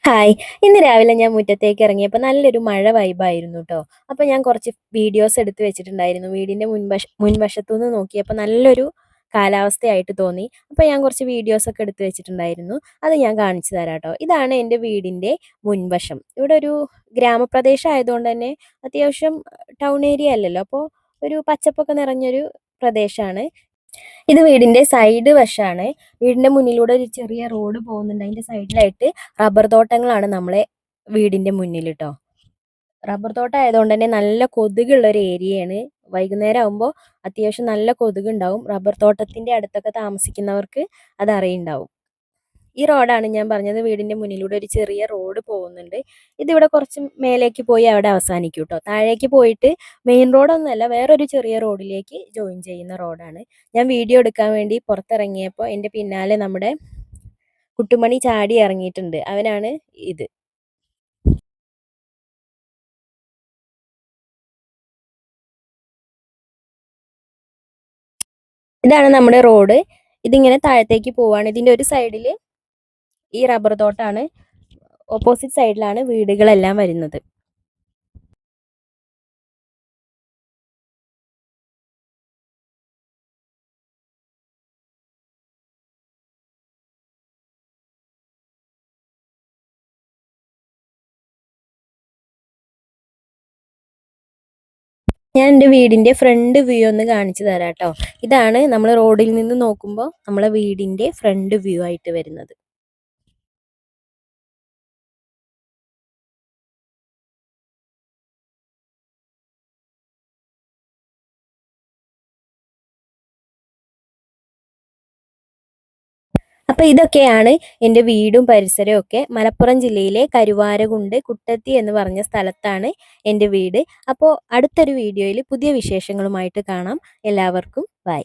Hi. ഇന്ന് രാവിലെ ഞാൻ മുറ്റത്തേക്ക് ഇറങ്ങിയപ്പോൾ നല്ലൊരു മഴ വൈബായിരുന്നു ട്ടോ. അപ്പോൾ ഞാൻ കുറച്ച് വീഡിയോസ് എടുത്ത് വെച്ചിട്ടുണ്ടായിരുന്നു. വീടിൻ്റെ മുൻവശത്തുനിന്ന് നോക്കിയപ്പോൾ നല്ലൊരു കാലാവസ്ഥയായിട്ട് തോന്നി. അപ്പോൾ ഞാൻ കുറച്ച് വീഡിയോസൊക്കെ എടുത്ത് വെച്ചിട്ടുണ്ടായിരുന്നു. അത് ഞാൻ കാണിച്ചു തരാം ട്ടോ. ഇതാണ് എൻ്റെ വീടിൻ്റെ മുൻവശം. ഇവിടെ ഒരു ഗ്രാമപ്രദേശം ആയതുകൊണ്ട് തന്നെ അത്യാവശ്യം ടൗൺ ഏരിയ അല്ലല്ലോ. അപ്പോൾ ഒരു പച്ചപ്പൊക്കെ നിറഞ്ഞൊരു പ്രദേശമാണ്. ഇത് വീടിന്റെ സൈഡ് വശമാണ്. വീടിന്റെ മുന്നിലൂടെ ഒരു ചെറിയ റോഡ് പോകുന്നുണ്ട്. അതിന്റെ സൈഡിലായിട്ട് റബ്ബർ തോട്ടങ്ങളാണ് നമ്മളെ വീടിന്റെ മുന്നിൽ ട്ടോ. റബ്ബർ തോട്ടം ആയതുകൊണ്ട് തന്നെ നല്ല കൊതുകുള്ള ഒരു ഏരിയയാണ്. വൈകുന്നേരം ആകുമ്പോൾ അത്യാവശ്യം നല്ല കൊതുകുണ്ടാവും. റബ്ബർ തോട്ടത്തിന്റെ അടുത്തൊക്കെ താമസിക്കുന്നവർക്ക് അത് അറിയുണ്ടാവും. ഈ റോഡാണ് ഞാൻ പറഞ്ഞത്. വീടിന്റെ മുന്നിലൂടെ ഒരു ചെറിയ റോഡ് പോകുന്നുണ്ട്. ഇതിവിടെ കുറച്ച് മേലേക്ക് പോയി അവിടെ അവസാനിക്കും ട്ടോ. താഴേക്ക് പോയിട്ട് മെയിൻ റോഡൊന്നുമല്ല, വേറൊരു ചെറിയ റോഡിലേക്ക് ജോയിൻ ചെയ്യുന്ന റോഡാണ്. ഞാൻ വീഡിയോ എടുക്കാൻ വേണ്ടി പുറത്തിറങ്ങിയപ്പോൾ എൻ്റെ പിന്നാലെ നമ്മുടെ കുട്ടുമണി ചാടി ഇറങ്ങിയിട്ടുണ്ട്. അവനാണ് ഇത്. ഇതാണ് നമ്മുടെ റോഡ്. ഇതിങ്ങനെ താഴത്തേക്ക് പോവാണ്. ഇതിന്റെ ഒരു സൈഡിൽ ഈ റബ്ബർ തോട്ടാണ്. ഓപ്പോസിറ്റ് സൈഡിലാണ് വീടുകളെല്ലാം വരുന്നത്. ഞാൻ എൻ്റെ വീടിൻ്റെ ഫ്രണ്ട് വ്യൂ ഒന്ന് കാണിച്ചു തരാം ട്ടോ. ഇതാണ് നമ്മൾ റോഡിൽ നിന്ന് നോക്കുമ്പോൾ നമ്മളെ വീടിൻ്റെ ഫ്രണ്ട് വ്യൂ ആയിട്ട് വരുന്നത്. അപ്പോൾ ഇതൊക്കെയാണ് എൻ്റെ വീടും പരിസരവും ഒക്കെ. മലപ്പുറം ജില്ലയിലെ കരുവാരകുണ്ട് കുട്ടത്തി എന്ന് പറഞ്ഞ സ്ഥലത്താണ് എൻ്റെ വീട്. അപ്പോൾ അടുത്തൊരു വീഡിയോയിൽ പുതിയ വിശേഷങ്ങളുമായിട്ട് കാണാം. എല്ലാവർക്കും ബൈ.